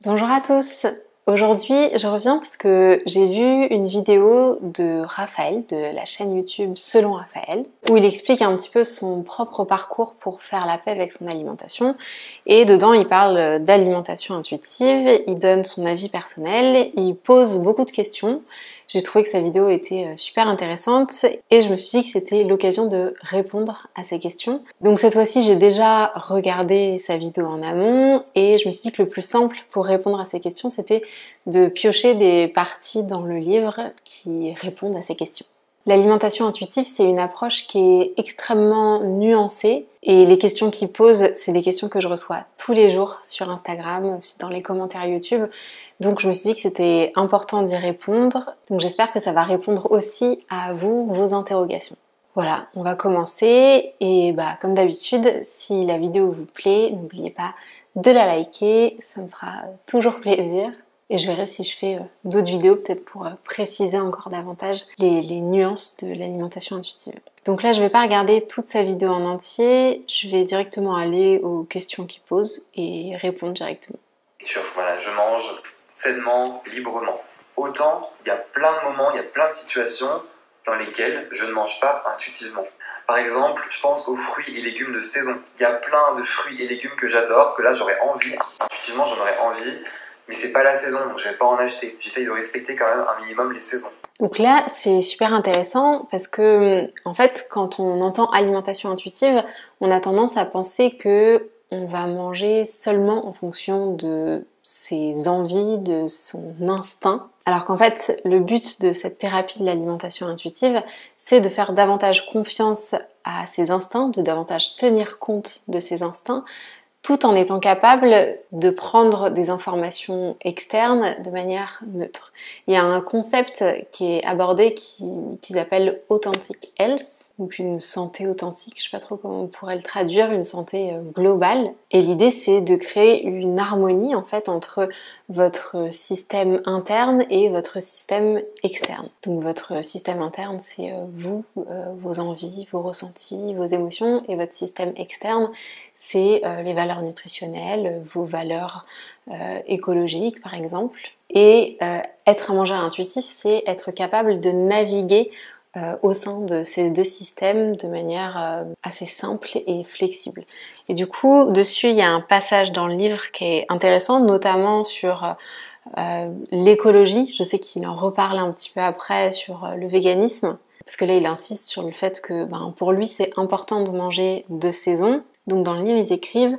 Bonjour à tous. Aujourd'hui, je reviens parce que j'ai vu une vidéo de Raphaël, de la chaîne YouTube Selon Raphaël, où il explique un petit peu son propre parcours pour faire la paix avec son alimentation. Et dedans, il parle d'alimentation intuitive, il donne son avis personnel, il pose beaucoup de questions. J'ai trouvé que sa vidéo était super intéressante et je me suis dit que c'était l'occasion de répondre à ces questions. Donc cette fois-ci, j'ai déjà regardé sa vidéo en amont et je me suis dit que le plus simple pour répondre à ces questions, c'était de piocher des parties dans le livre qui répondent à ces questions. L'alimentation intuitive, c'est une approche qui est extrêmement nuancée et les questions qu'il pose, c'est des questions que je reçois tous les jours sur Instagram, dans les commentaires YouTube. Donc je me suis dit que c'était important d'y répondre. Donc j'espère que ça va répondre aussi à vous, vos interrogations. Voilà, on va commencer et comme d'habitude, si la vidéo vous plaît, n'oubliez pas de la liker, ça me fera toujours plaisir. Et je verrai si je fais d'autres vidéos peut-être pour préciser encore davantage les nuances de l'alimentation intuitive. Donc là, je vais pas regarder toute sa vidéo en entier, je vais directement aller aux questions qu'il pose et répondre directement. Voilà, je mange sainement, librement. Autant, il y a plein de moments, il y a plein de situations dans lesquelles je ne mange pas intuitivement. Par exemple, je pense aux fruits et légumes de saison. Il y a plein de fruits et légumes que j'adore, que là j'aurais envie. Intuitivement, j'en aurais envie, mais c'est pas la saison, donc je vais pas en acheter. J'essaye de respecter quand même un minimum les saisons. Donc là, c'est super intéressant parce que, en fait, quand on entend alimentation intuitive, on a tendance à penser que on va manger seulement en fonction de ses envies, de son instinct. Alors qu'en fait, le but de cette thérapie de l'alimentation intuitive, c'est de faire davantage confiance à ses instincts, de davantage tenir compte de ses instincts, tout en étant capable de prendre des informations externes de manière neutre. Il y a un concept qui est abordé qu'ils appellent Authentic Health, donc une santé authentique, je sais pas trop comment on pourrait le traduire, une santé globale. Et l'idée c'est de créer une harmonie en fait entre votre système interne et votre système externe. Donc votre système interne c'est vous, vos envies, vos ressentis, vos émotions, et votre système externe c'est les valeurs nutritionnelles, vos valeurs écologiques par exemple. Et être un mangeur intuitif, c'est être capable de naviguer au sein de ces deux systèmes de manière assez simple et flexible. Et du coup, dessus, il y a un passage dans le livre qui est intéressant, notamment sur l'écologie. Je sais qu'il en reparle un petit peu après sur le véganisme, parce que là, il insiste sur le fait que pour lui, c'est important de manger de saison. Donc dans le livre, ils écrivent: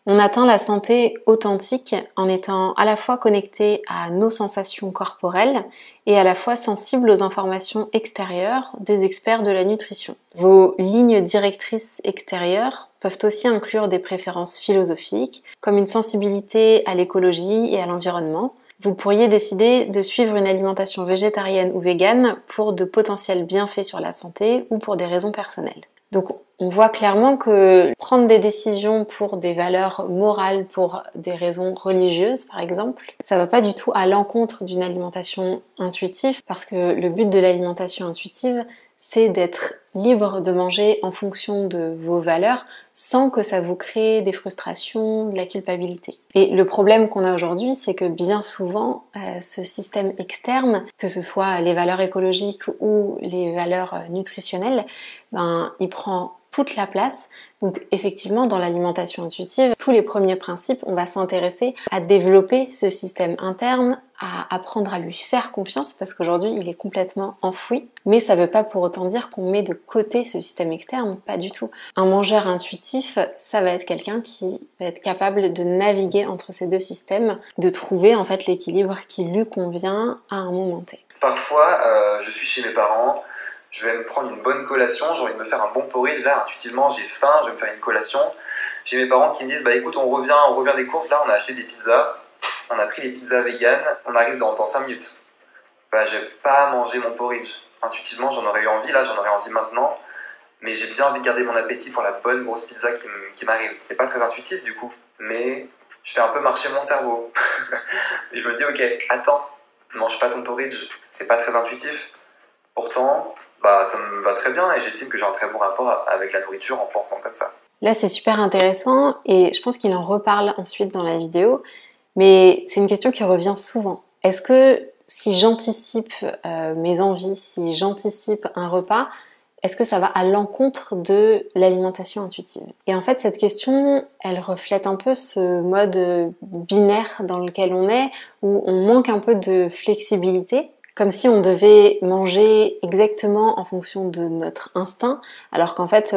on atteint la santé authentique en étant à la fois connecté à nos sensations corporelles et à la fois sensible aux informations extérieures des experts de la nutrition. Vos lignes directrices extérieures peuvent aussi inclure des préférences philosophiques, comme une sensibilité à l'écologie et à l'environnement. Vous pourriez décider de suivre une alimentation végétarienne ou végane pour de potentiels bienfaits sur la santé ou pour des raisons personnelles. Donc on voit clairement que prendre des décisions pour des valeurs morales, pour des raisons religieuses par exemple, ça va pas du tout à l'encontre d'une alimentation intuitive, parce que le but de l'alimentation intuitive, c'est d'être libre de manger en fonction de vos valeurs sans que ça vous crée des frustrations, de la culpabilité. Et le problème qu'on a aujourd'hui, c'est que bien souvent, ce système externe, que ce soit les valeurs écologiques ou les valeurs nutritionnelles, il prend toute la place. Donc effectivement, dans l'alimentation intuitive, tous les premiers principes, on va s'intéresser à développer ce système interne, à apprendre à lui faire confiance, parce qu'aujourd'hui, il est complètement enfoui. Mais ça ne veut pas pour autant dire qu'on met de côté ce système externe, pas du tout. Un mangeur intuitif, ça va être quelqu'un qui va être capable de naviguer entre ces deux systèmes, de trouver en fait l'équilibre qui lui convient à un moment T. Parfois, je suis chez mes parents, je vais me prendre une bonne collation, j'ai envie de me faire un bon porridge, là intuitivement j'ai faim, je vais me faire une collation. J'ai mes parents qui me disent écoute, on revient des courses, là on a acheté des pizzas, on a pris les pizzas véganes, on arrive dans 5 minutes. Je vais pas manger mon porridge. Intuitivement j'en aurais eu envie, là j'en aurais envie maintenant, mais j'ai bien envie de garder mon appétit pour la bonne grosse pizza qui m'arrive. C'est pas très intuitif du coup, mais je fais un peu marcher mon cerveau. Et je me dis ok, attends, ne mange pas ton porridge, c'est pas très intuitif. Pourtant, ça me va très bien et j'estime que j'ai un très bon rapport avec la nourriture en pensant comme ça. Là, c'est super intéressant et je pense qu'il en reparle ensuite dans la vidéo. Mais c'est une question qui revient souvent. Est-ce que si j'anticipe mes envies, si j'anticipe un repas, est-ce que ça va à l'encontre de l'alimentation intuitive? Et en fait, cette question, elle reflète un peu ce mode binaire dans lequel on est, où on manque un peu de flexibilité, comme si on devait manger exactement en fonction de notre instinct, alors qu'en fait,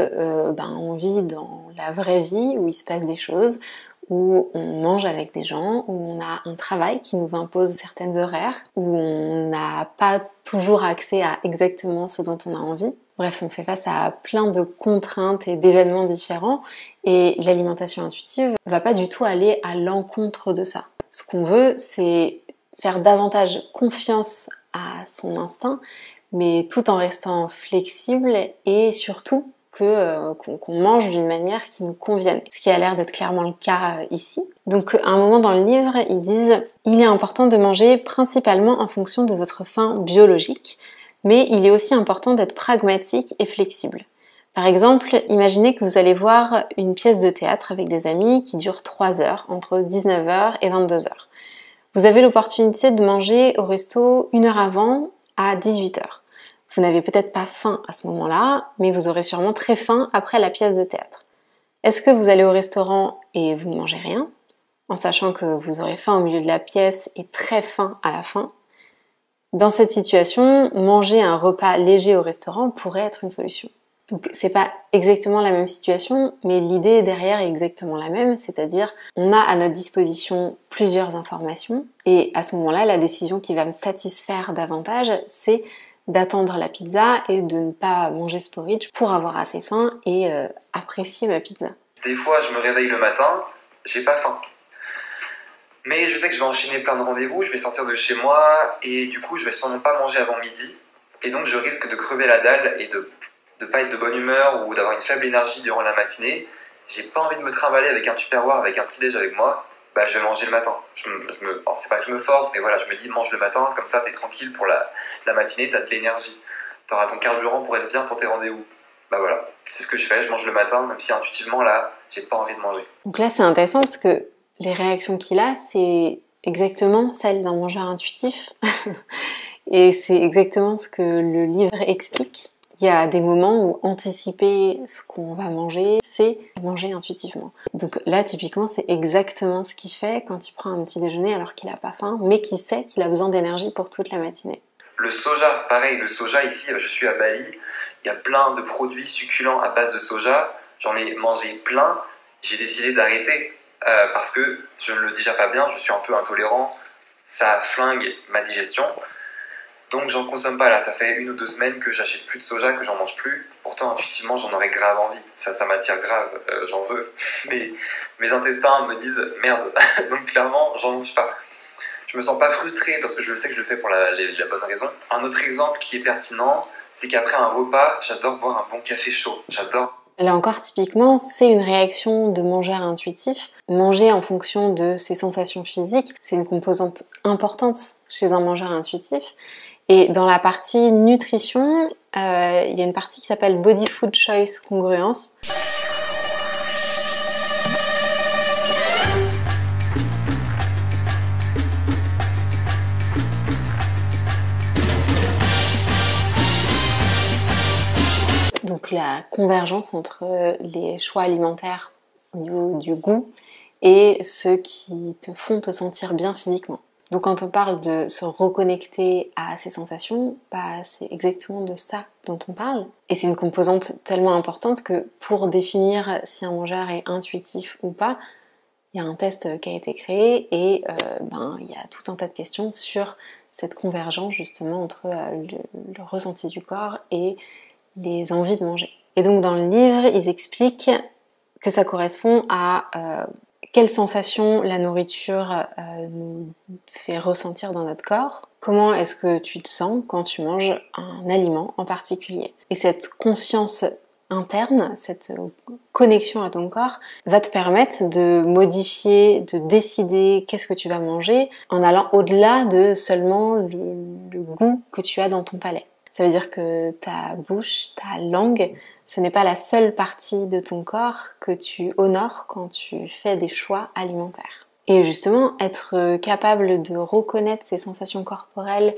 on vit dans la vraie vie où il se passe des choses, où on mange avec des gens, où on a un travail qui nous impose certaines horaires, où on n'a pas toujours accès à exactement ce dont on a envie. Bref, on fait face à plein de contraintes et d'événements différents et l'alimentation intuitive va pas du tout aller à l'encontre de ça. Ce qu'on veut, c'est faire davantage confiance à son instinct, mais tout en restant flexible et surtout qu'on mange d'une manière qui nous convienne, ce qui a l'air d'être clairement le cas ici. Donc à un moment dans le livre, ils disent « Il est important de manger principalement en fonction de votre faim biologique, mais il est aussi important d'être pragmatique et flexible. Par exemple, imaginez que vous allez voir une pièce de théâtre avec des amis qui dure 3 heures, entre 19h et 22h. Vous avez l'opportunité de manger au resto 1 heure avant, à 18h. Vous n'avez peut-être pas faim à ce moment-là, mais vous aurez sûrement très faim après la pièce de théâtre. Est-ce que vous allez au restaurant et vous ne mangez rien, en sachant que vous aurez faim au milieu de la pièce et très faim à la fin? Dans cette situation, manger un repas léger au restaurant pourrait être une solution. Donc c'est pas exactement la même situation, mais l'idée derrière est exactement la même, c'est-à-dire on a à notre disposition plusieurs informations et à ce moment-là, la décision qui va me satisfaire davantage, c'est d'attendre la pizza et de ne pas manger ce porridge pour avoir assez faim et apprécier ma pizza. Des fois, je me réveille le matin, j'ai pas faim. Mais je sais que je vais enchaîner plein de rendez-vous, je vais sortir de chez moi et du coup, je vais sûrement pas manger avant midi. Et donc, je risque de crever la dalle et de pas être de bonne humeur ou d'avoir une faible énergie durant la matinée. J'ai pas envie de me trimballer avec un Tupperware, avec un petit déj avec moi. Bah, je vais manger le matin. Alors, c'est pas que je me force, mais voilà, je me dis mange le matin, comme ça t'es tranquille pour la matinée, t'as de l'énergie. T'auras ton carburant pour être bien pour tes rendez-vous. Bah voilà, c'est ce que je fais, je mange le matin, même si intuitivement là, j'ai pas envie de manger. Donc là, c'est intéressant parce que les réactions qu'il a, c'est exactement celles d'un mangeur intuitif. Et c'est exactement ce que le livre explique. Il y a des moments où anticiper ce qu'on va manger, c'est manger intuitivement. Donc là, typiquement, c'est exactement ce qu'il fait quand il prend un petit déjeuner alors qu'il n'a pas faim, mais qu'il sait qu'il a besoin d'énergie pour toute la matinée. Le soja, pareil, le soja ici, je suis à Bali, il y a plein de produits succulents à base de soja. J'en ai mangé plein, j'ai décidé d'arrêter parce que je ne le digère pas bien, je suis un peu intolérant, ça flingue ma digestion. Donc j'en consomme pas là, ça fait 1 ou 2 semaines que j'achète plus de soja, que j'en mange plus. Pourtant intuitivement j'en aurais grave envie, ça m'attire grave, j'en veux. Mais mes intestins me disent merde, donc clairement j'en mange pas. Je me sens pas frustré parce que je sais que je le fais pour la bonne raison. Un autre exemple qui est pertinent, c'est qu'après un repas, j'adore boire un bon café chaud, j'adore. Là encore, typiquement, c'est une réaction de mangeur intuitif. Manger en fonction de ses sensations physiques, c'est une composante importante chez un mangeur intuitif. Et dans la partie nutrition, il y a une partie qui s'appelle Body Food Choice Congruence. Donc la convergence entre les choix alimentaires au niveau du goût et ceux qui te font te sentir bien physiquement. Donc quand on parle de se reconnecter à ses sensations, c'est exactement de ça dont on parle. Et c'est une composante tellement importante que pour définir si un mangeur est intuitif ou pas, il y a un test qui a été créé et il y a tout un tas de questions sur cette convergence justement entre le ressenti du corps et les envies de manger. Et donc dans le livre, ils expliquent que ça correspond à quelles sensations la nourriture nous fait ressentir dans notre corps. Comment est-ce que tu te sens quand tu manges un aliment en particulier. Et cette conscience interne, cette connexion à ton corps, va te permettre de modifier, de décider qu'est-ce que tu vas manger en allant au-delà de seulement le goût que tu as dans ton palais. Ça veut dire que ta bouche, ta langue, ce n'est pas la seule partie de ton corps que tu honores quand tu fais des choix alimentaires. Et justement, être capable de reconnaître ses sensations corporelles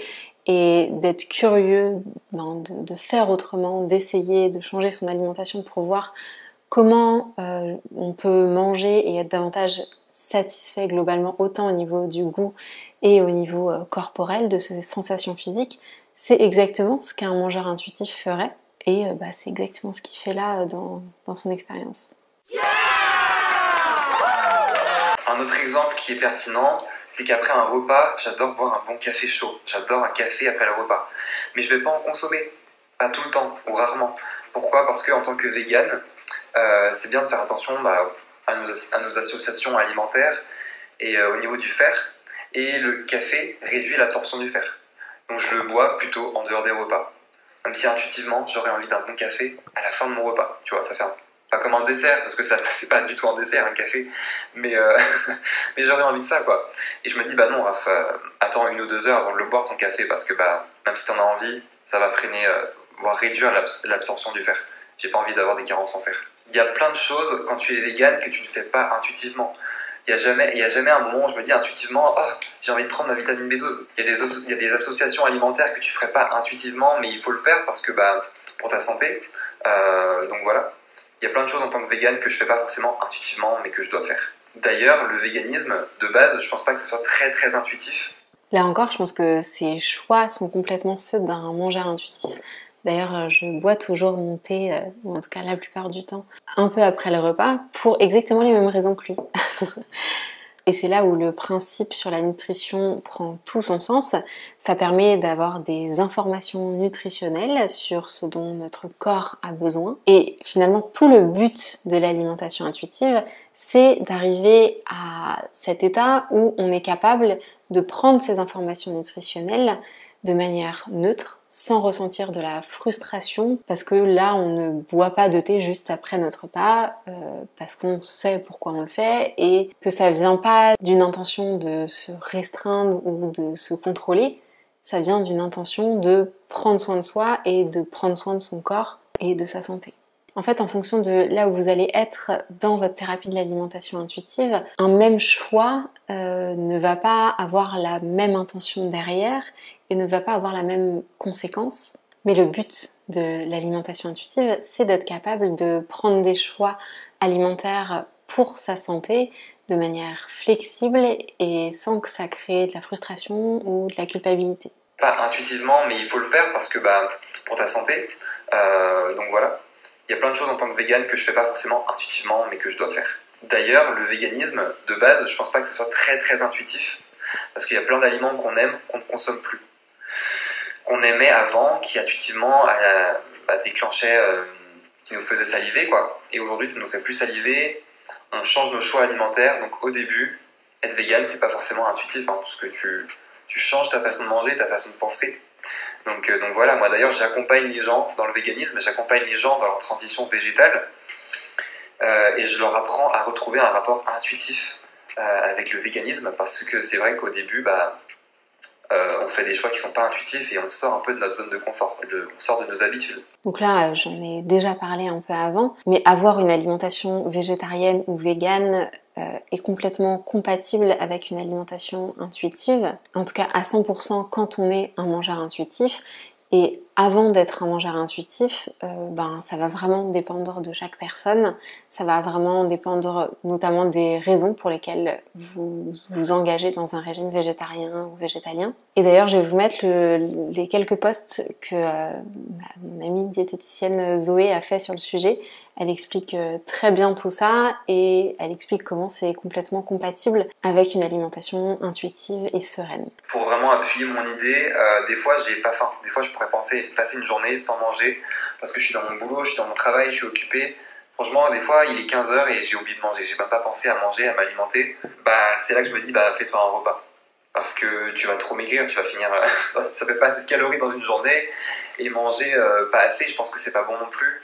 et d'être curieux, de faire autrement, d'essayer, de changer son alimentation pour voir comment on peut manger et être davantage satisfait globalement, autant au niveau du goût et au niveau corporel de ses sensations physiques, c'est exactement ce qu'un mangeur intuitif ferait. Et c'est exactement ce qu'il fait là dans son expérience. Un autre exemple qui est pertinent, c'est qu'après un repas, j'adore boire un bon café chaud. J'adore un café après le repas. Mais je ne vais pas en consommer. Pas tout le temps, ou rarement. Pourquoi? Parce qu'en tant que vegan, c'est bien de faire attention à nos associations alimentaires et au niveau du fer. Et le café réduit l'absorption du fer. Donc je le bois plutôt en dehors des repas. Même si intuitivement, j'aurais envie d'un bon café à la fin de mon repas. Tu vois, ça fait pas comme un dessert, parce que ça c'est pas du tout un dessert, un café. Mais, mais j'aurais envie de ça, quoi. Et je me dis, bah non, Raph, attends 1 ou 2 heures avant de le boire ton café, parce que même si t'en as envie, ça va freiner, voire réduire l'absorption du fer. J'ai pas envie d'avoir des carences en fer. Il y a plein de choses quand tu es vegan que tu ne fais pas intuitivement. Il n'y a jamais un moment où je me dis intuitivement oh, j'ai envie de prendre ma vitamine B12. Il y a des associations alimentaires que tu ne ferais pas intuitivement, mais il faut le faire parce que pour ta santé. Donc voilà. Il y a plein de choses en tant que vegan que je ne fais pas forcément intuitivement, mais que je dois faire. D'ailleurs, le véganisme, de base, je ne pense pas que ce soit très très intuitif. Là encore, je pense que ces choix sont complètement ceux d'un mangeur intuitif. D'ailleurs, je bois toujours mon thé, ou en tout cas la plupart du temps, un peu après le repas, pour exactement les mêmes raisons que lui. Et c'est là où le principe sur la nutrition prend tout son sens. Ça permet d'avoir des informations nutritionnelles sur ce dont notre corps a besoin. Et finalement, tout le but de l'alimentation intuitive, c'est d'arriver à cet état où on est capable de prendre ces informations nutritionnelles de manière neutre, sans ressentir de la frustration, parce que là on ne boit pas de thé juste après notre repas, parce qu'on sait pourquoi on le fait, et que ça vient pas d'une intention de se restreindre ou de se contrôler, ça vient d'une intention de prendre soin de soi et de prendre soin de son corps et de sa santé. En fait, en fonction de là où vous allez être dans votre thérapie de l'alimentation intuitive, un même choix ne va pas avoir la même intention derrière et ne va pas avoir la même conséquence. Mais le but de l'alimentation intuitive, c'est d'être capable de prendre des choix alimentaires pour sa santé de manière flexible et sans que ça crée de la frustration ou de la culpabilité. Pas intuitivement, mais il faut le faire parce que pour ta santé. Donc voilà. Il y a plein de choses en tant que vegan que je fais pas forcément intuitivement, mais que je dois faire. D'ailleurs, le véganisme, de base, je pense pas que ce soit très très intuitif, parce qu'il y a plein d'aliments qu'on aime, qu'on ne consomme plus. Qu'on aimait avant, qui intuitivement déclenchaient, qui nous faisaient saliver, quoi. Et aujourd'hui, ça nous fait plus saliver, on change nos choix alimentaires, donc au début, être vegan, c'est pas forcément intuitif, parce que tu changes ta façon de manger, ta façon de penser. Donc voilà, moi d'ailleurs j'accompagne les gens dans le véganisme, j'accompagne les gens dans leur transition végétale et je leur apprends à retrouver un rapport intuitif avec le véganisme parce que c'est vrai qu'au début on fait des choix qui ne sont pas intuitifs et on sort un peu de notre zone de confort, on sort de nos habitudes. Donc là, j'en ai déjà parlé un peu avant, mais avoir une alimentation végétarienne ou végane est complètement compatible avec une alimentation intuitive, en tout cas à 100% quand on est un mangeur intuitif. Et avant d'être un mangeur intuitif, ça va vraiment dépendre de chaque personne. Ça va vraiment dépendre notamment des raisons pour lesquelles vous vous engagez dans un régime végétarien ou végétalien. Et d'ailleurs, je vais vous mettre les quelques posts que mon amie diététicienne Zoé a fait sur le sujet. Elle explique très bien tout ça et elle explique comment c'est complètement compatible avec une alimentation intuitive et sereine. Pour vraiment appuyer mon idée, des fois j'ai pas faim. Des fois je pourrais passer une journée sans manger parce que je suis dans mon boulot, je suis dans mon travail, je suis occupé. Franchement, des fois il est 15h et j'ai oublié de manger. J'ai même pas pensé à manger, à m'alimenter. C'est là que je me dis fais-toi un repas. Parce que tu vas trop maigrir, tu vas finir... ça fait pas assez de calories dans une journée. Et manger pas assez, je pense que c'est pas bon non plus.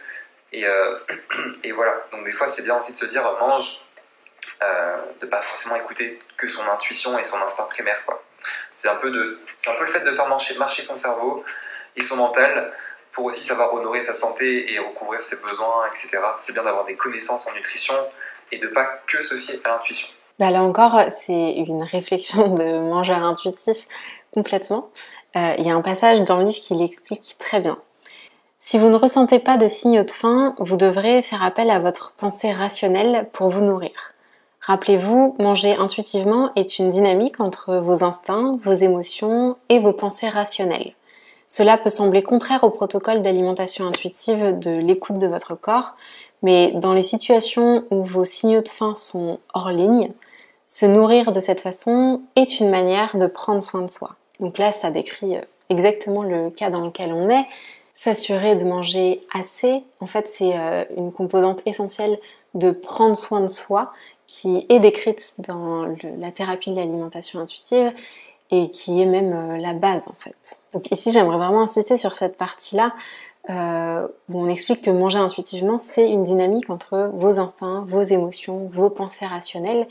Et voilà, donc des fois c'est bien aussi de se dire mange, de pas forcément écouter que son intuition et son instinct primaire, quoi. C'est un peu le fait de faire marcher son cerveau et son mental pour aussi savoir honorer sa santé et recouvrir ses besoins, etc. C'est bien d'avoir des connaissances en nutrition et de pas que se fier à l'intuition. Bah là encore, c'est une réflexion de mangeur intuitif complètement. Il y a un passage dans le livre qui l'explique très bien. Si vous ne ressentez pas de signaux de faim, vous devrez faire appel à votre pensée rationnelle pour vous nourrir. Rappelez-vous, manger intuitivement est une dynamique entre vos instincts, vos émotions et vos pensées rationnelles. Cela peut sembler contraire au protocole d'alimentation intuitive de l'écoute de votre corps, mais dans les situations où vos signaux de faim sont hors ligne, se nourrir de cette façon est une manière de prendre soin de soi. Donc là, ça décrit exactement le cas dans lequel on est. S'assurer de manger assez, en fait, c'est une composante essentielle de prendre soin de soi qui est décrite dans la thérapie de l'alimentation intuitive et qui est même la base en fait. Donc ici, j'aimerais vraiment insister sur cette partie-là où on explique que manger intuitivement, c'est une dynamique entre vos instincts, vos émotions, vos pensées rationnelles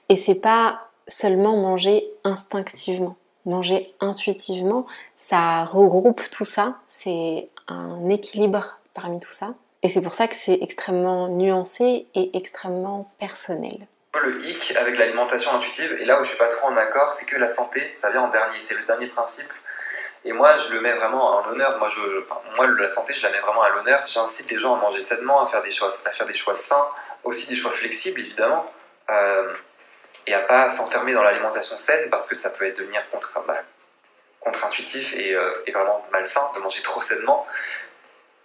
et c'est pas seulement manger instinctivement. Manger intuitivement, ça regroupe tout ça, c'est un équilibre parmi tout ça. Et c'est pour ça que c'est extrêmement nuancé et extrêmement personnel. Le hic avec l'alimentation intuitive, et là où je suis pas trop en accord, c'est que la santé, ça vient en dernier, c'est le dernier principe. Et moi, je le mets vraiment en honneur. Moi, la santé, je la mets vraiment à l'honneur. J'incite les gens à manger sainement, à faire des choix sains, aussi des choix flexibles, évidemment. Et à pas s'enfermer dans l'alimentation saine parce que ça peut devenir contre-intuitif et vraiment malsain de manger trop sainement.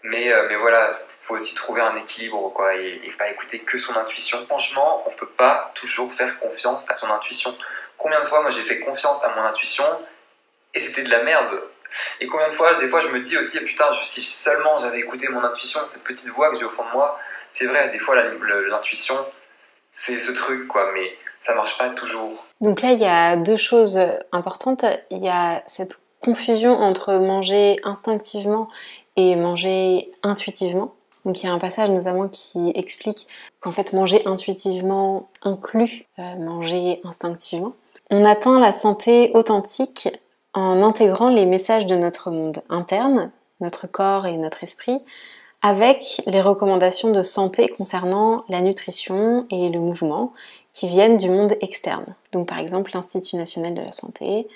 Mais voilà, il faut aussi trouver un équilibre quoi, et pas écouter que son intuition. Franchement, on ne peut pas toujours faire confiance à son intuition. Combien de fois moi j'ai fait confiance à mon intuition et c'était de la merde. Et combien de fois, des fois je me dis aussi, putain, si seulement j'avais écouté mon intuition, cette petite voix que j'ai au fond de moi, c'est vrai, des fois l'intuition, c'est ce truc quoi, mais ça marche pas toujours. Donc là, il y a deux choses importantes. Il y a cette confusion entre manger instinctivement et manger intuitivement. Donc il y a un passage notamment qui explique qu'en fait manger intuitivement inclut manger instinctivement. On atteint la santé authentique en intégrant les messages de notre monde interne, notre corps et notre esprit, avec les recommandations de santé concernant la nutrition et le mouvement qui viennent du monde externe. Donc par exemple l'Institut national de la santé.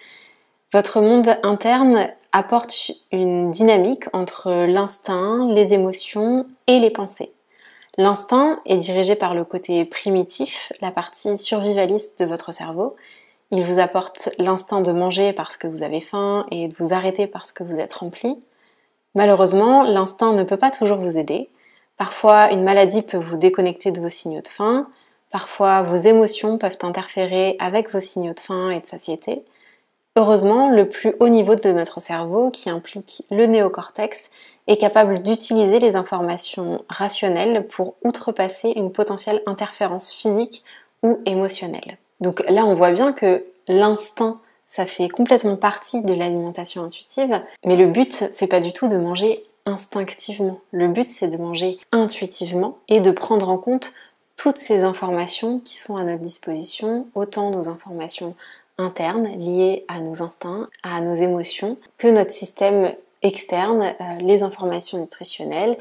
Votre monde interne apporte une dynamique entre l'instinct, les émotions et les pensées. L'instinct est dirigé par le côté primitif, la partie survivaliste de votre cerveau. Il vous apporte l'instinct de manger parce que vous avez faim et de vous arrêter parce que vous êtes rempli. Malheureusement, l'instinct ne peut pas toujours vous aider. Parfois, une maladie peut vous déconnecter de vos signaux de faim. Parfois, vos émotions peuvent interférer avec vos signaux de faim et de satiété. Heureusement, le plus haut niveau de notre cerveau, qui implique le néocortex, est capable d'utiliser les informations rationnelles pour outrepasser une potentielle interférence physique ou émotionnelle. Donc là, on voit bien que l'instinct, ça fait complètement partie de l'alimentation intuitive, mais le but, c'est pas du tout de manger instinctivement. Le but, c'est de manger intuitivement et de prendre en compte toutes ces informations qui sont à notre disposition, autant nos informations internes liées à nos instincts, à nos émotions, que notre système externe, les informations nutritionnelles,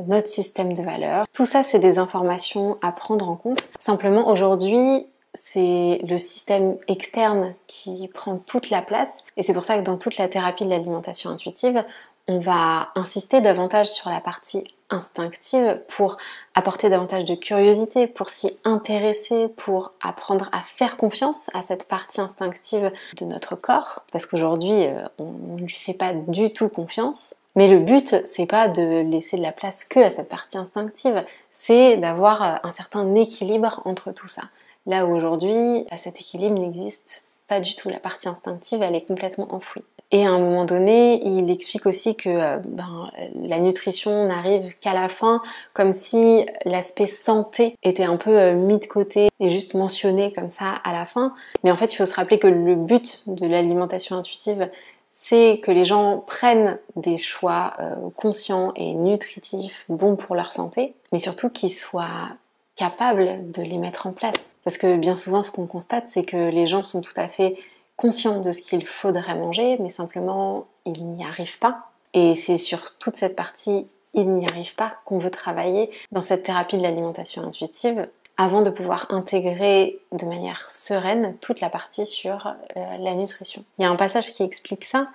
notre système de valeurs. Tout ça, c'est des informations à prendre en compte. Simplement, aujourd'hui, c'est le système externe qui prend toute la place et c'est pour ça que dans toute la thérapie de l'alimentation intuitive, on va insister davantage sur la partie instinctive pour apporter davantage de curiosité, pour s'y intéresser, pour apprendre à faire confiance à cette partie instinctive de notre corps parce qu'aujourd'hui, on ne lui fait pas du tout confiance. Mais le but, c'est pas de laisser de la place que à cette partie instinctive, c'est d'avoir un certain équilibre entre tout ça. Là où aujourd'hui, cet équilibre n'existe pas du tout. La partie instinctive, elle est complètement enfouie. Et à un moment donné, il explique aussi que la nutrition n'arrive qu'à la fin, comme si l'aspect santé était un peu mis de côté et juste mentionné comme ça à la fin. Mais en fait, il faut se rappeler que le but de l'alimentation intuitive, c'est que les gens prennent des choix conscients et nutritifs, bons pour leur santé, mais surtout qu'ils soient capables de les mettre en place. Parce que bien souvent, ce qu'on constate, c'est que les gens sont tout à fait conscients de ce qu'il faudrait manger, mais simplement, ils n'y arrivent pas. Et c'est sur toute cette partie « ils n'y arrivent pas » qu'on veut travailler dans cette thérapie de l'alimentation intuitive. avant de pouvoir intégrer de manière sereine toute la partie sur la nutrition. Il y a un passage qui explique ça.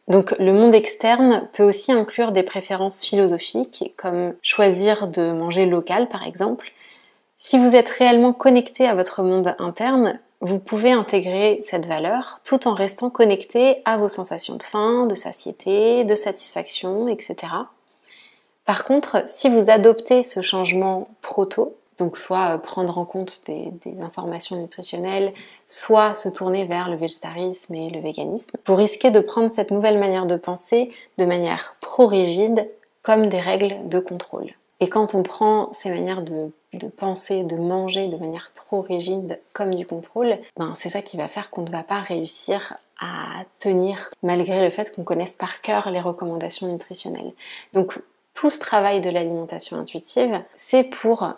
Donc le monde externe peut aussi inclure des préférences philosophiques, comme choisir de manger local par exemple. Si vous êtes réellement connecté à votre monde interne, vous pouvez intégrer cette valeur tout en restant connecté à vos sensations de faim, de satiété, de satisfaction, etc. Par contre, si vous adoptez ce changement trop tôt, donc soit prendre en compte des informations nutritionnelles, soit se tourner vers le végétarisme et le véganisme, vous risquez de prendre cette nouvelle manière de penser de manière trop rigide, comme des règles de contrôle. Et quand on prend ces manières de penser, de manger de manière trop rigide comme du contrôle, c'est ça qui va faire qu'on ne va pas réussir à tenir malgré le fait qu'on connaisse par cœur les recommandations nutritionnelles. Donc tout ce travail de l'alimentation intuitive, c'est pour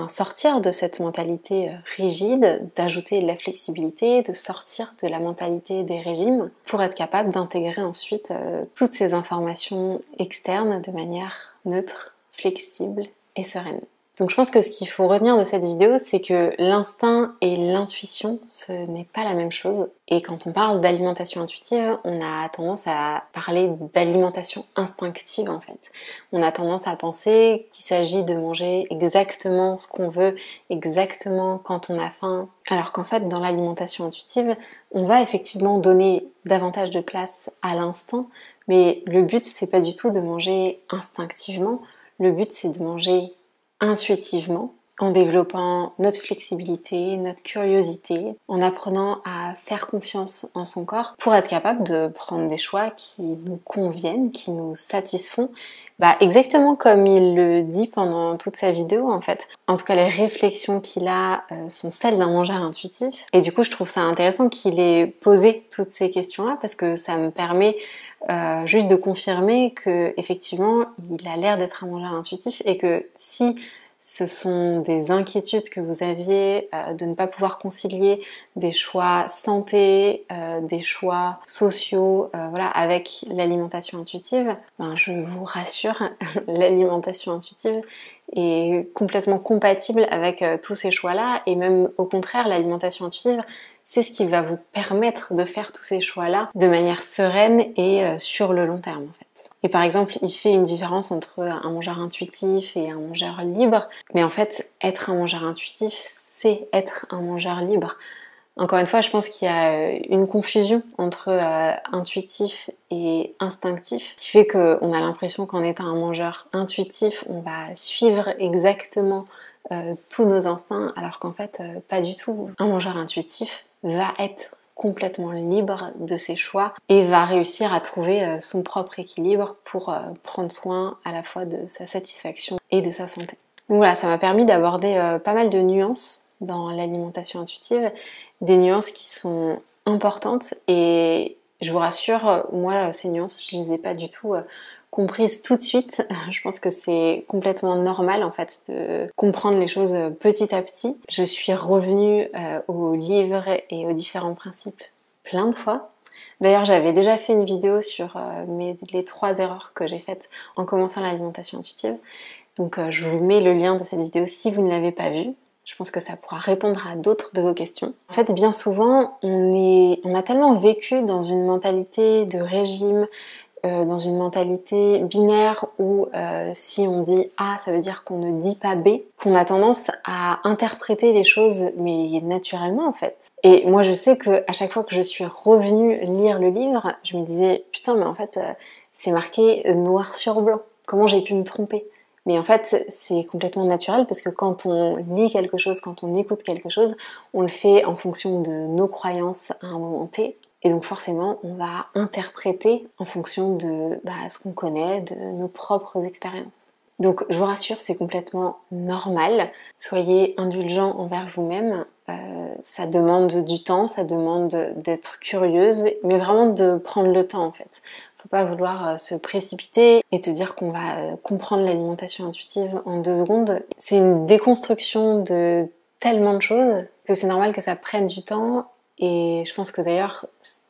sortir de cette mentalité rigide, d'ajouter de la flexibilité, de sortir de la mentalité des régimes pour être capable d'intégrer ensuite toutes ces informations externes de manière neutre, flexible et sereine. Donc je pense que ce qu'il faut retenir de cette vidéo, c'est que l'instinct et l'intuition, ce n'est pas la même chose. Et quand on parle d'alimentation intuitive, on a tendance à parler d'alimentation instinctive en fait. On a tendance à penser qu'il s'agit de manger exactement ce qu'on veut, exactement quand on a faim. Alors qu'en fait, dans l'alimentation intuitive, on va effectivement donner davantage de place à l'instinct, mais le but, c'est pas du tout de manger instinctivement. Le but, c'est de manger intuitivement, en développant notre flexibilité, notre curiosité, en apprenant à faire confiance en son corps pour être capable de prendre des choix qui nous conviennent, qui nous satisfont, exactement comme il le dit pendant toute sa vidéo en fait. En tout cas, les réflexions qu'il a sont celles d'un mangeur intuitif. Et du coup, je trouve ça intéressant qu'il ait posé toutes ces questions-là parce que ça me permet juste de confirmer que effectivement il a l'air d'être un mangeur intuitif et que si ce sont des inquiétudes que vous aviez de ne pas pouvoir concilier des choix santé, des choix sociaux avec l'alimentation intuitive, je vous rassure, l'alimentation intuitive est complètement compatible avec tous ces choix-là et même au contraire l'alimentation intuitive c'est ce qui va vous permettre de faire tous ces choix-là de manière sereine et sur le long terme en fait. Et par exemple, il fait une différence entre un mangeur intuitif et un mangeur libre, mais en fait, être un mangeur intuitif, c'est être un mangeur libre. Encore une fois, je pense qu'il y a une confusion entre intuitif et instinctif, qui fait qu'on a l'impression qu'en étant un mangeur intuitif, on va suivre exactement tous nos instincts, alors qu'en fait, pas du tout. Un mangeur intuitif va être complètement libre de ses choix et va réussir à trouver son propre équilibre pour prendre soin à la fois de sa satisfaction et de sa santé. Donc voilà, ça m'a permis d'aborder pas mal de nuances dans l'alimentation intuitive, des nuances qui sont importantes et je vous rassure, moi ces nuances je les ai pas du tout comprises tout de suite. Je pense que c'est complètement normal en fait de comprendre les choses petit à petit. Je suis revenue au livre et aux différents principes plein de fois. D'ailleurs, j'avais déjà fait une vidéo sur les 3 erreurs que j'ai faites en commençant l'alimentation intuitive. Donc je vous mets le lien de cette vidéo si vous ne l'avez pas vue. Je pense que ça pourra répondre à d'autres de vos questions. En fait, bien souvent, on a tellement vécu dans une mentalité de régime, dans une mentalité binaire où si on dit A, ça veut dire qu'on ne dit pas B, qu'on a tendance à interpréter les choses, mais naturellement en fait. Et moi je sais que à chaque fois que je suis revenue lire le livre, je me disais putain mais en fait c'est marqué noir sur blanc, comment j'ai pu me tromper? Mais en fait, c'est complètement naturel parce que quand on lit quelque chose, quand on écoute quelque chose, on le fait en fonction de nos croyances à un moment T. Et donc forcément, on va interpréter en fonction de ce qu'on connaît, de nos propres expériences. Donc je vous rassure, c'est complètement normal. Soyez indulgents envers vous-même. Ça demande du temps, ça demande d'être curieuse, mais vraiment de prendre le temps en fait. Faut pas vouloir se précipiter et te dire qu'on va comprendre l'alimentation intuitive en 2 secondes. C'est une déconstruction de tellement de choses que c'est normal que ça prenne du temps et je pense que d'ailleurs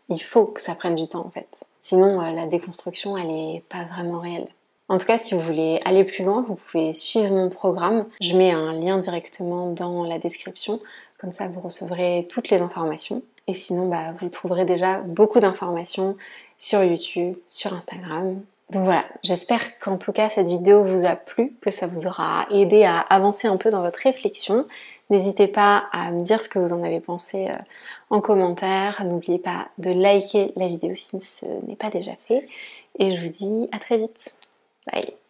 il faut que ça prenne du temps en fait. Sinon la déconstruction elle est pas vraiment réelle. En tout cas, si vous voulez aller plus loin, vous pouvez suivre mon programme. Je mets un lien directement dans la description, comme ça vous recevrez toutes les informations. Et sinon, vous trouverez déjà beaucoup d'informations sur YouTube, sur Instagram. Donc voilà, j'espère qu'en tout cas cette vidéo vous a plu, que ça vous aura aidé à avancer un peu dans votre réflexion. N'hésitez pas à me dire ce que vous en avez pensé en commentaire. N'oubliez pas de liker la vidéo si ce n'est pas déjà fait. Et je vous dis à très vite. Bye.